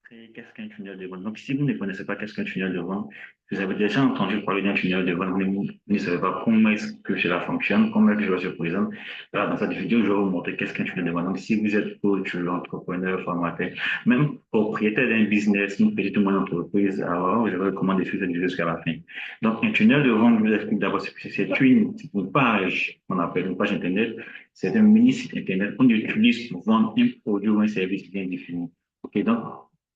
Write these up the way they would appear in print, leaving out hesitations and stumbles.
Qu'est-ce qu'un tunnel de vente? Donc, si vous ne connaissez pas qu'est-ce qu'un tunnel de vente, vous avez déjà entendu parler d'un tunnel de vente, mais vous ne savez pas comment est-ce que cela fonctionne, comment est-ce que cela se présente. Là, dans cette vidéo, je vais vous montrer qu'est-ce qu'un tunnel de vente. Donc, si vous êtes coach, entrepreneur, formateur, même propriétaire d'un business, une petite ou moyenne entreprise, alors je vais recommander de suivre cette vidéo jusqu'à la fin. Donc, un tunnel de vente, je vous explique d'abord, c'est une page qu'on appelle une page Internet. C'est un mini-site Internet qu'on utilise pour vendre un produit ou un service bien défini. OK, donc,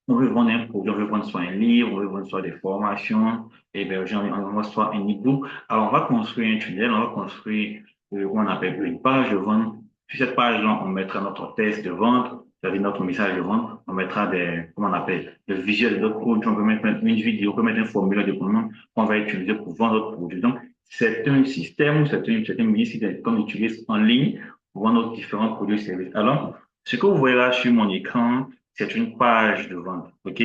on veut vendre un produit, on veut vendre soit un livre, on veut vendre soit des formations, héberger, on veut soit un e-book. Alors, on va construire un tunnel, on va construire, on appelle une page de vente. Sur cette page-là, on mettra notre test de vente, c'est-à-dire notre message de vente. On mettra comment on appelle, le visuel de notre produit. On peut mettre une vidéo, on peut mettre un formulaire de commande qu'on va utiliser pour vendre notre produit. Donc, c'est un système ou c'est un mini-site qu'on utilise en ligne pour vendre nos différents produits et services. Alors, ce que vous voyez là sur mon écran, c'est une page de vente. OK?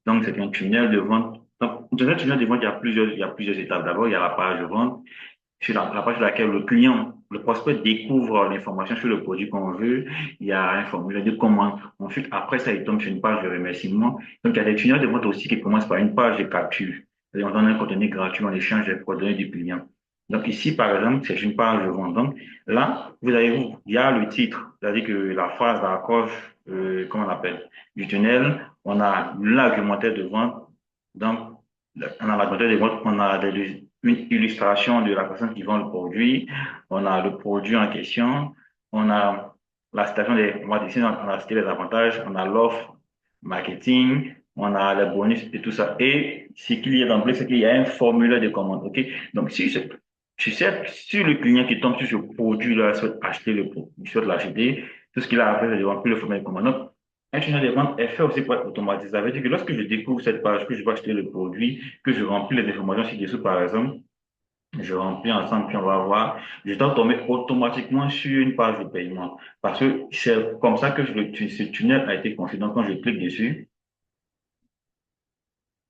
Donc, c'est un tunnel de vente. Donc, dans un tunnel de vente, il y a plusieurs étapes. D'abord, il y a la page de vente, sur la page sur laquelle le client, le prospect découvre l'information sur le produit qu'on veut. Il y a un formulaire de commande. Ensuite, après ça, il tombe sur une page de remerciement. Donc, il y a des tunnels de vente aussi qui commencent par une page de capture. C'est-à-dire, on donne un contenu gratuit, on échange les coordonnées du client. Donc, ici, par exemple, c'est une page de vente. Donc, là, il y a le titre, c'est-à-dire que la phrase d'accroche, comment on appelle, du tunnel. On a l'argumentaire de vente. Donc, on a l'argumentaire de vente, on a une illustration de la personne qui vend le produit, on a le produit en question, on a la citation on a cité les avantages, on a l'offre marketing, on a les bonus et tout ça. Et ce qu'il y a d'emblée, c'est qu'il y a un formulaire de commande. OK? Donc, si le client qui tombe sur ce produit-là souhaite acheter le produit, souhaite l'acheter, tout ce qu'il a à faire, c'est de remplir le formulaire de commande. Donc, un tunnel de vente est fait aussi pour être automatisé. Ça veut dire que lorsque je découvre cette page, que je vais acheter le produit, que je remplis les informations ci-dessous, par exemple, je remplis ensemble, puis on va voir, je dois tomber automatiquement sur une page de paiement. Parce que c'est comme ça que ce tunnel a été conçu. Donc, quand je clique dessus,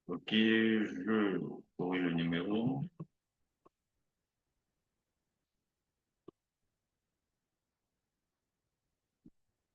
OK, je corrige le numéro.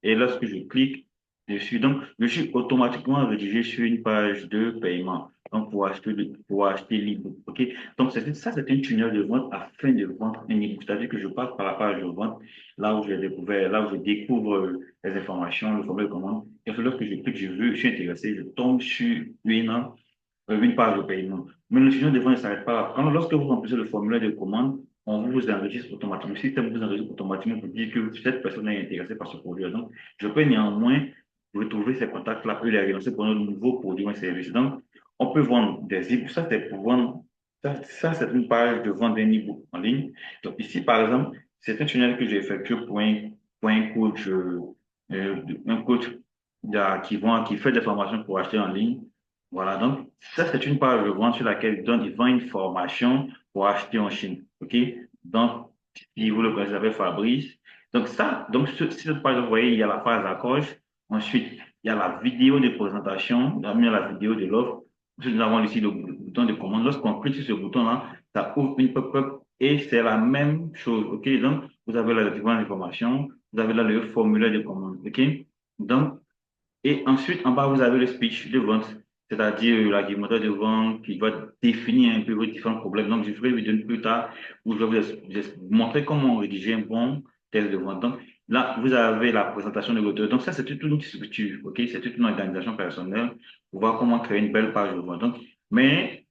Et lorsque je clique dessus, donc, je suis automatiquement redirigé sur une page de paiement. Donc, pour acheter l'e-book. OK? Donc, ça, c'est un tunnel de vente afin de vendre un e-book. C'est-à-dire que je passe par la page de vente, là où j'ai découvert, là où je découvre les informations, le formulaire de commande. Et puis, lorsque je clique, je suis intéressé, je tombe sur une page de paiement. Mais le tunnel de vente ne s'arrête pas là. Lorsque vous remplissez le formulaire de commande, on vous enregistre automatiquement. Le système vous enregistre automatiquement pour dire que cette personne est intéressée par ce produit. Donc, je peux néanmoins retrouver ces contacts-là et les relancer pour un nouveau produit ou un service. Donc, on peut vendre des e-books. Ça, c'est pour vendre. Ça, c'est une page de vente d'un e-book en ligne. Donc, ici, par exemple, c'est un tunnel que j'ai effectué pour euh, un coach qui fait des formations pour acheter en ligne. Voilà, donc ça, c'est une page de vente sur laquelle il vend une formation pour acheter en Chine. OK? Donc, si vous le connaissez avec Fabrice. Donc, sur cette page, vous voyez, il y a la phase d'accroche. Ensuite, il y a la vidéo de présentation, il y a la vidéo de l'offre. Ensuite, nous avons ici le bouton de commande. Lorsqu'on clique sur ce bouton-là, ça ouvre une pop-up et c'est la même chose. OK? Donc, vous avez là la différentes informations. Vous avez là le formulaire de commande. OK? Donc, et ensuite, en bas, vous avez le speech de vente, c'est-à-dire l'argumentaire de vente qui va définir un peu vos différents problèmes. Donc, je ferai une vidéo plus tard où je vais vous montrer comment rédiger un bon texte de vente. Donc, là, vous avez la présentation de l'auteur. Donc, ça, c'est toute une structure, OK? C'est toute une organisation personnelle pour voir comment créer une belle page de vente. Donc, mais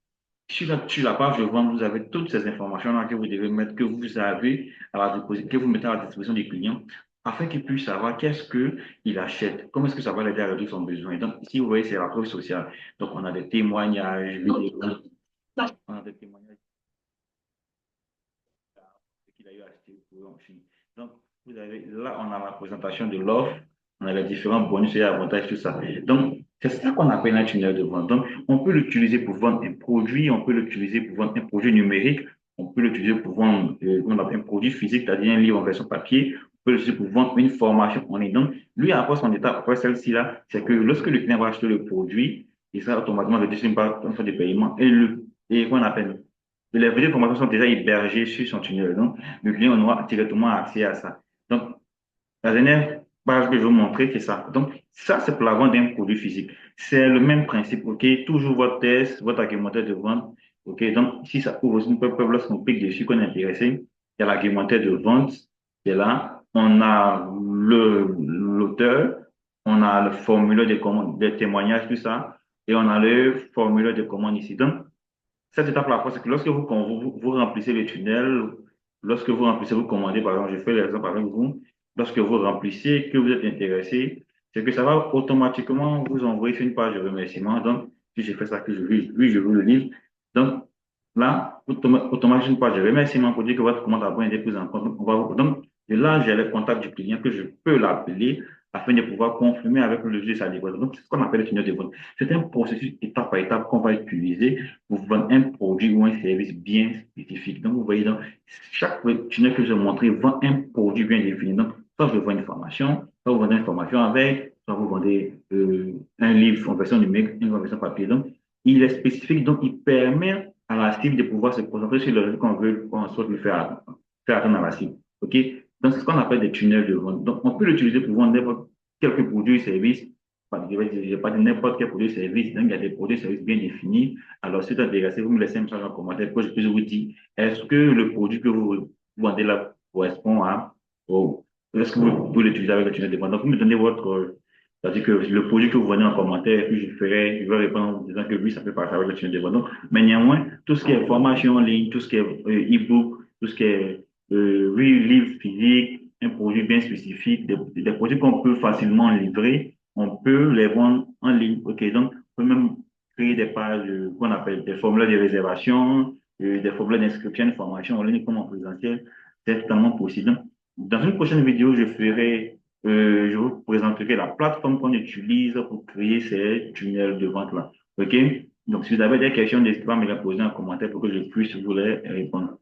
sur la page de vente, vous avez toutes ces informations-là que vous devez mettre, que vous avez que vous mettez à la disposition des clients afin qu'ils puissent savoir qu'est-ce qu'il achète, comment est-ce que ça va l'aider à réduire son besoin. Donc, ici, vous voyez, c'est la preuve sociale. Donc, on a des témoignages, on a des témoignages qu'il a eu à acheter pour en Chine. Donc, vous avez, là, on a la présentation de l'offre, on a les différents bonus et avantages, tout ça. Donc, c'est ça qu'on appelle un tunnel de vente. Donc, on peut l'utiliser pour vendre un produit, on peut l'utiliser pour vendre un produit numérique, on peut l'utiliser pour vendre un produit physique, c'est-à-dire un livre en version papier, on peut l'utiliser pour vendre une formation en ligne. Donc, lui, après son étape, après celle-ci là, c'est que lorsque le client va acheter le produit, il sera automatiquement redirigé sur une plateforme de paiement et qu'on appelle les vraies informations sont déjà hébergées sur son tunnel. Donc, le client aura directement accès à ça. Donc, la dernière, page que je vais vous montrer, c'est ça. Donc, ça, c'est pour la vente d'un produit physique. C'est le même principe, OK? Toujours votre test, votre argumentaire de vente, OK? Donc, si ça ouvre, lorsqu'on clique dessus, qu'on est intéressé, il y a l'argumentaire de vente qui est là. On a l'auteur, on a le formulaire de commande, des témoignages, tout ça, et on a le formulaire de commande ici. Donc, cette étape-là, c'est que lorsque vous remplissez le tunnel, lorsque vous remplissez, vous commandez, par exemple, je fais l'exemple avec vous, lorsque vous remplissez, que vous êtes intéressé, c'est que ça va automatiquement vous envoyer sur une page de remerciement. Donc, si je fais ça, que oui, je vous le livre. Donc, là, automatiquement, une page de remerciement pour dire que votre commande a bien été prise en compte. Donc, et là, j'ai le contact du client que je peux l'appeler afin de pouvoir confirmer avec le logiciel sa livraison. Donc, c'est ce qu'on appelle le tunnel de vente. C'est un processus étape par étape qu'on va utiliser pour vendre un produit ou un service bien spécifique. Donc, vous voyez, donc, chaque tunnel que je vais montrer vend un produit bien défini. Donc, soit je vends une formation, soit vous vendez une formation avec, soit vous vendez un livre en version numérique, une version papier. Donc, il est spécifique, donc il permet à la cible de pouvoir se concentrer sur le résultat qu'on souhaite lui faire atteindre à la cible. OK? Donc, c'est ce qu'on appelle des tunnels de vente. Donc, on peut l'utiliser pour vendre n'importe quelques produits et services. Enfin, je vais pas dire n'importe quel produit et service. Donc, il y a des produits et services bien définis. Alors, si vous êtes intéressé, vous me laissez un message en commentaire pour que je puisse vous dire, est-ce que le produit que vous vendez là correspond à, est-ce que vous pouvez l'utiliser avec le tunnel de vente? Donc, vous me donnez votre, c'est-à-dire que le produit que vous vendez en commentaire, puis je vais répondre en disant que oui, ça peut passer avec le tunnel de vente. Donc, mais néanmoins, tout ce qui est formation en ligne, tout ce qui est e-book, tout ce qui est oui, livre physique, un produit bien spécifique, des produits qu'on peut facilement livrer, on peut les vendre en ligne. OK, donc, on peut même créer des pages qu'on appelle des formulaires de réservation, des formulaires d'inscription de formation en ligne comme en présentiel. C'est totalement possible. Dans une prochaine vidéo, je vous présenterai la plateforme qu'on utilise pour créer ces tunnels de vente-là. OK? Donc, si vous avez des questions, n'hésitez pas à me les poser en commentaire pour que je puisse vous les répondre.